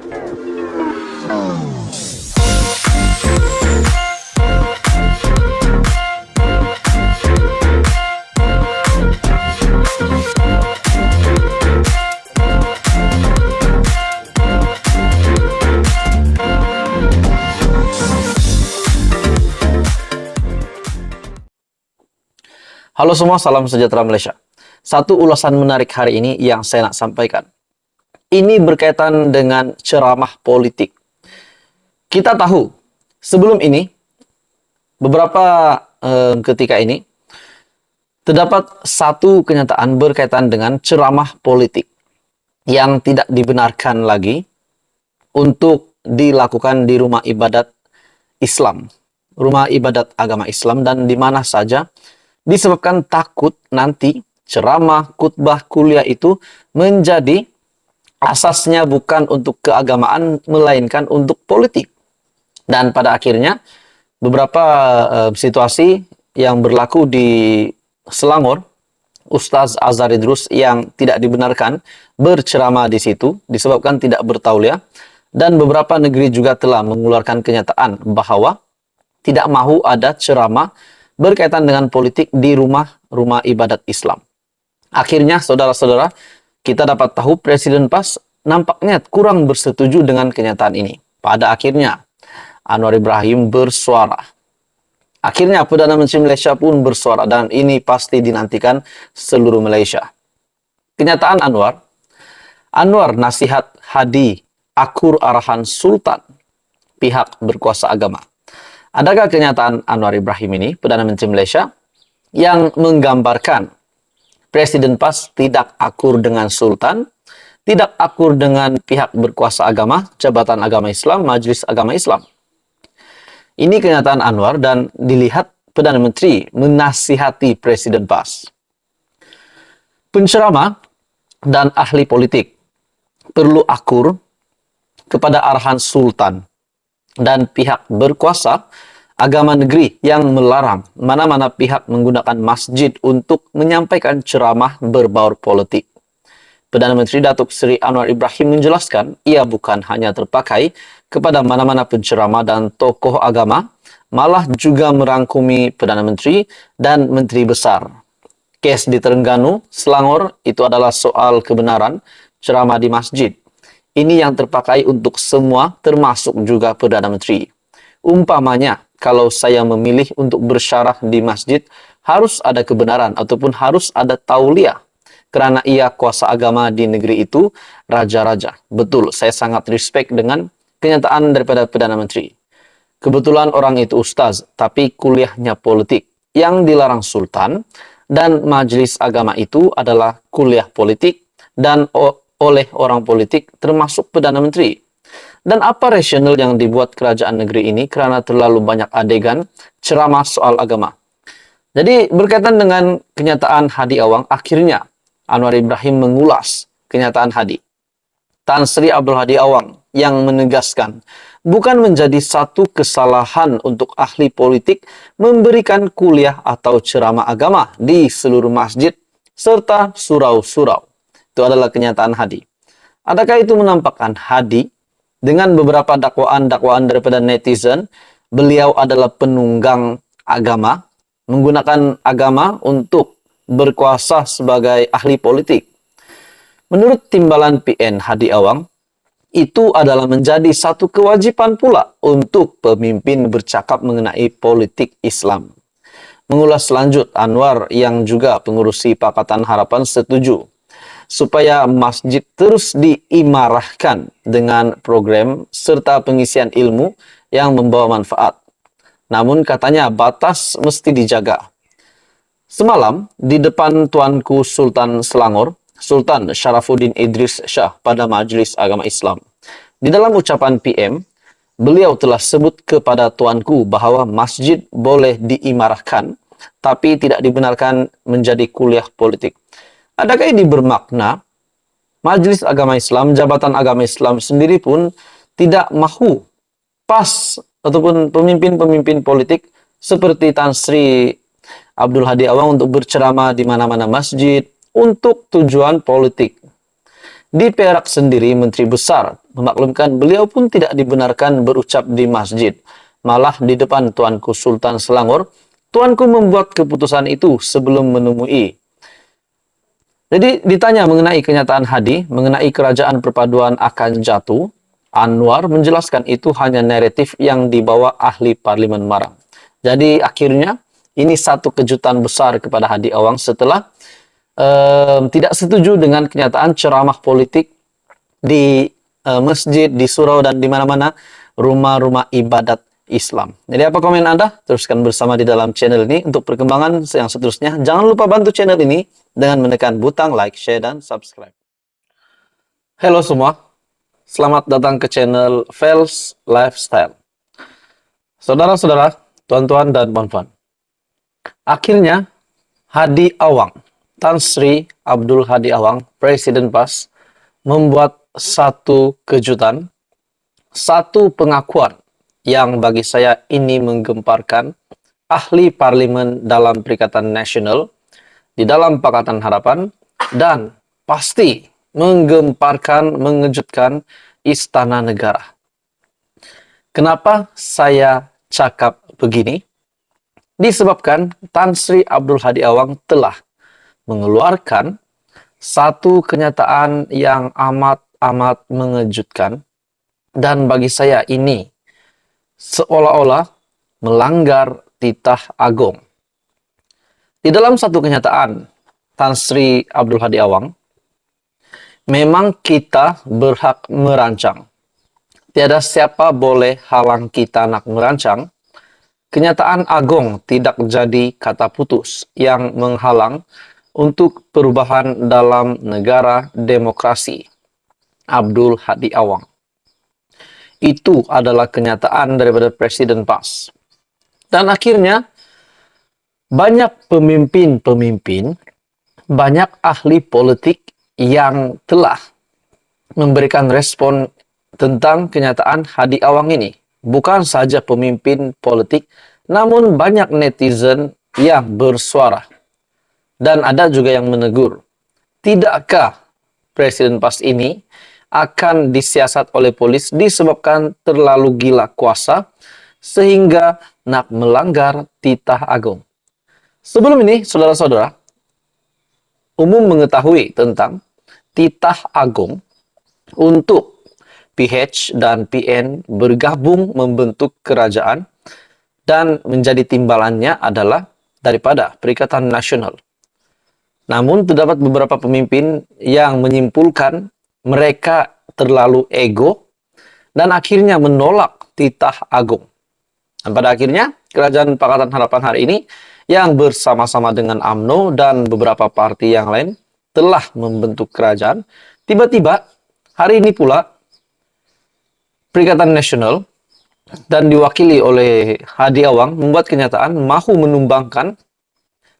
Halo semua, salam sejahtera Malaysia. Satu ulasan menarik hari ini yang saya nak sampaikan. Ini berkaitan dengan ceramah politik. Kita tahu, sebelum ini, beberapa ketika ini, terdapat satu kenyataan berkaitan dengan ceramah politik yang tidak dibenarkan lagi untuk dilakukan di rumah ibadat Islam, rumah ibadat agama Islam, dan di mana saja, disebabkan takut nanti ceramah, khutbah, kuliah itu menjadi asasnya bukan untuk keagamaan, melainkan untuk politik. Dan pada akhirnya, beberapa situasi yang berlaku di Selangor, Ustaz Azhar Idrus yang tidak dibenarkan berceramah di situ, disebabkan tidak bertauliah, dan beberapa negeri juga telah mengeluarkan kenyataan bahwa tidak mahu ada ceramah berkaitan dengan politik di rumah ibadat Islam. Akhirnya, saudara-saudara, kita dapat tahu Presiden PAS nampaknya kurang bersetuju dengan kenyataan ini. Pada akhirnya, Anwar Ibrahim bersuara. Akhirnya, Perdana Menteri Malaysia pun bersuara, dan ini pasti dinantikan seluruh Malaysia. Kenyataan Anwar nasihat Hadi akur arahan Sultan, pihak berkuasa agama. Adakah kenyataan Anwar Ibrahim ini, Perdana Menteri Malaysia, yang menggambarkan Presiden PAS tidak akur dengan Sultan, tidak akur dengan pihak berkuasa agama, Jabatan Agama Islam, Majlis Agama Islam? Ini kenyataan Anwar, dan dilihat Perdana Menteri menasihati Presiden PAS. Penceramah dan ahli politik perlu akur kepada arahan Sultan dan pihak berkuasa agama negeri yang melarang mana-mana pihak menggunakan masjid untuk menyampaikan ceramah berbaur politik. Perdana Menteri Datuk Seri Anwar Ibrahim menjelaskan, ia bukan hanya terpakai kepada mana-mana penceramah dan tokoh agama, malah juga merangkumi Perdana Menteri dan Menteri Besar. Kes di Terengganu, Selangor, itu adalah soal kebenaran ceramah di masjid. Ini yang terpakai untuk semua, termasuk juga Perdana Menteri. Umpamanya, kalau saya memilih untuk bersyarah di masjid, harus ada kebenaran ataupun harus ada tauliah. Kerana ia kuasa agama di negeri itu, raja-raja. Betul, saya sangat respect dengan kenyataan daripada Perdana Menteri. Kebetulan orang itu ustaz, tapi kuliahnya politik. Yang dilarang Sultan dan Majlis Agama itu adalah kuliah politik dan oleh orang politik termasuk Perdana Menteri. Dan apa rasional yang dibuat kerajaan negeri ini kerana terlalu banyak adegan ceramah soal agama. Jadi berkaitan dengan kenyataan Hadi Awang, akhirnya Anwar Ibrahim mengulas kenyataan Hadi. Tan Sri Abdul Hadi Awang yang menegaskan bukan menjadi satu kesalahan untuk ahli politik memberikan kuliah atau ceramah agama di seluruh masjid serta surau-surau. Itu adalah kenyataan Hadi. Adakah itu menampakkan Hadi dengan beberapa dakwaan-dakwaan daripada netizen, beliau adalah penunggang agama, menggunakan agama untuk berkuasa sebagai ahli politik? Menurut timbalan PN Hadi Awang, itu adalah menjadi satu kewajiban pula untuk pemimpin bercakap mengenai politik Islam. Mengulas lanjut, Anwar yang juga pengurusi Pakatan Harapan setuju supaya masjid terus diimarahkan dengan program serta pengisian ilmu yang membawa manfaat. Namun katanya batas mesti dijaga. Semalam di depan Tuanku Sultan Selangor, Sultan Sharafuddin Idris Shah pada Majlis Agama Islam. Di dalam ucapan PM, beliau telah sebut kepada Tuanku bahawa masjid boleh diimarahkan tapi tidak dibenarkan menjadi kuliah politik. Adakah ini bermakna Majlis Agama Islam, Jabatan Agama Islam sendiri pun tidak mahu PAS ataupun pemimpin-pemimpin politik seperti Tan Sri Abdul Hadi Awang untuk berceramah di mana-mana masjid untuk tujuan politik? Di Perak sendiri, Menteri Besar memaklumkan beliau pun tidak dibenarkan berucap di masjid. Malah di depan Tuanku Sultan Selangor, Tuanku membuat keputusan itu sebelum menemui. Jadi ditanya mengenai kenyataan Hadi, mengenai kerajaan perpaduan akan jatuh, Anwar menjelaskan itu hanya naratif yang dibawa ahli Parlimen Marang. Jadi akhirnya ini satu kejutan besar kepada Hadi Awang setelah tidak setuju dengan kenyataan ceramah politik di masjid, di surau, dan di mana-mana rumah-rumah ibadat Islam. Jadi apa komen Anda? Teruskan bersama di dalam channel ini untuk perkembangan yang seterusnya. Jangan lupa bantu channel ini dengan menekan butang like, share, dan subscribe. Halo semua, selamat datang ke channel Fels Lifestyle. Saudara-saudara, tuan-tuan dan puan-puan, akhirnya Hadi Awang, Tan Sri Abdul Hadi Awang, Presiden PAS, membuat satu kejutan, satu pengakuan yang bagi saya ini menggemparkan ahli parlimen dalam Perikatan Nasional, di dalam Pakatan Harapan, dan pasti menggemparkan, mengejutkan Istana Negara. Kenapa saya cakap begini? Disebabkan Tan Sri Abdul Hadi Awang telah mengeluarkan satu kenyataan yang amat mengejutkan, dan bagi saya ini seolah-olah melanggar titah agung. Di dalam satu kenyataan Tan Sri Abdul Hadi Awang, memang kita berhak merancang. Tiada siapa boleh halang kita nak merancang. Kenyataan agung tidak jadi kata putus yang menghalang untuk perubahan dalam negara demokrasi. Abdul Hadi Awang. Itu adalah kenyataan daripada Presiden PAS. Dan akhirnya banyak pemimpin-pemimpin, banyak ahli politik yang telah memberikan respon tentang kenyataan Hadi Awang ini. Bukan saja pemimpin politik, namun banyak netizen yang bersuara. Dan ada juga yang menegur, tidakkah Presiden PAS ini akan disiasat oleh polis disebabkan terlalu gila kuasa sehingga nak melanggar titah agung. Sebelum ini, saudara-saudara, umum mengetahui tentang titah agung untuk PH dan PN bergabung membentuk kerajaan dan menjadi timbalannya adalah daripada Perikatan Nasional. Namun terdapat beberapa pemimpin yang menyimpulkan mereka terlalu ego dan akhirnya menolak titah agung. Dan pada akhirnya Kerajaan Pakatan Harapan hari ini yang bersama-sama dengan UMNO dan beberapa parti yang lain telah membentuk kerajaan. Tiba-tiba hari ini pula Perikatan Nasional dan diwakili oleh Hadi Awang membuat kenyataan mahu menumbangkan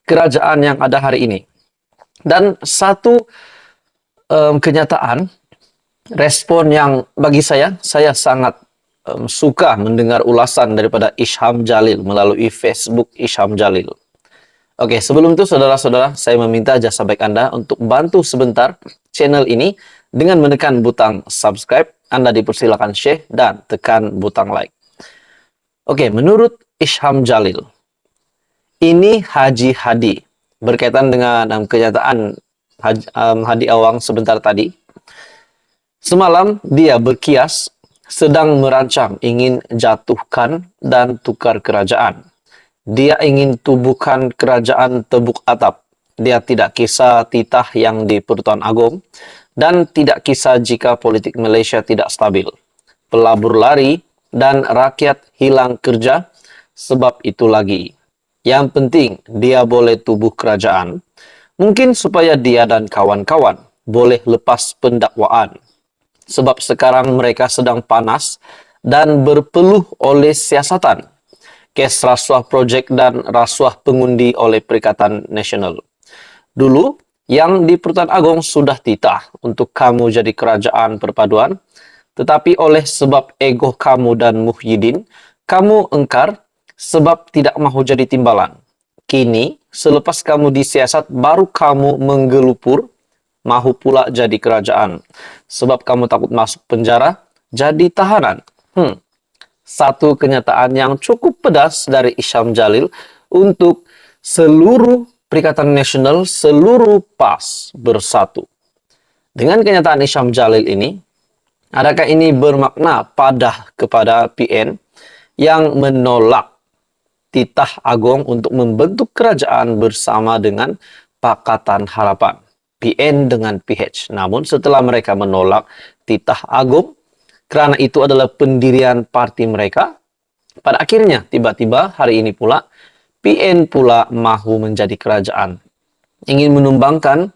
kerajaan yang ada hari ini. Dan satu kenyataan, respon yang bagi saya sangat suka mendengar ulasan daripada Isham Jalil melalui Facebook Isham Jalil. Oke, sebelum itu saudara-saudara, saya meminta jasa baik Anda untuk bantu sebentar channel ini dengan menekan butang subscribe. Anda dipersilakan share dan tekan butang like. Oke, menurut Isham Jalil, ini Haji Hadi berkaitan dengan kenyataan Hadi Awang sebentar tadi. Semalam dia berkias sedang merancang ingin jatuhkan dan tukar kerajaan. Dia ingin tubuhkan kerajaan tebuk atap. Dia tidak kisah titah yang di Pertuan Agong dan tidak kisah jika politik Malaysia tidak stabil. Pelabur lari dan rakyat hilang kerja sebab itu lagi. Yang penting, dia boleh tubuh kerajaan. Mungkin supaya dia dan kawan-kawan boleh lepas pendakwaan. Sebab sekarang mereka sedang panas dan berpeluh oleh siasatan. Kes rasuah projek dan rasuah pengundi oleh Perikatan Nasional. Dulu, yang di Pertuan Agong sudah titah untuk kamu jadi kerajaan perpaduan. Tetapi oleh sebab ego kamu dan Muhyiddin, kamu engkar sebab tidak mahu jadi timbalan. Kini, selepas kamu disiasat, baru kamu menggelupur, mahu pula jadi kerajaan. Sebab kamu takut masuk penjara, jadi tahanan. Satu kenyataan yang cukup pedas dari Isyam Jalil untuk seluruh Perikatan Nasional, seluruh PAS bersatu. Dengan kenyataan Isyam Jalil ini, adakah ini bermakna padah kepada PN yang menolak titah Agong untuk membentuk kerajaan bersama dengan Pakatan Harapan, PN dengan PH. Namun setelah mereka menolak titah Agong, karena itu adalah pendirian parti mereka, pada akhirnya tiba-tiba hari ini pula PN pula mahu menjadi kerajaan, ingin menumbangkan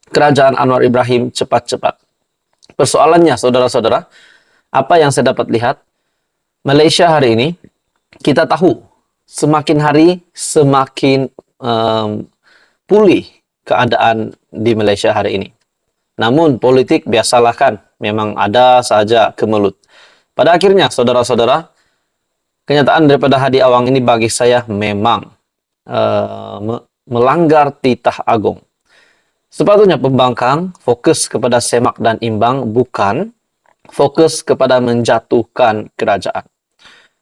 kerajaan Anwar Ibrahim cepat-cepat. Persoalannya, saudara-saudara, apa yang saya dapat lihat, Malaysia hari ini, kita tahu semakin hari semakin pulih keadaan di Malaysia hari ini. Namun politik biasalah kan, memang ada saja kemelut. Pada akhirnya, saudara-saudara, kenyataan daripada Hadi Awang ini bagi saya memang melanggar titah Agong. Sepatutnya pembangkang fokus kepada semak dan imbang, bukan fokus kepada menjatuhkan kerajaan.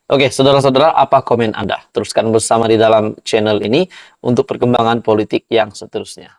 Oke, saudara-saudara, apa komen Anda? Teruskan bersama di dalam channel ini untuk perkembangan politik yang seterusnya.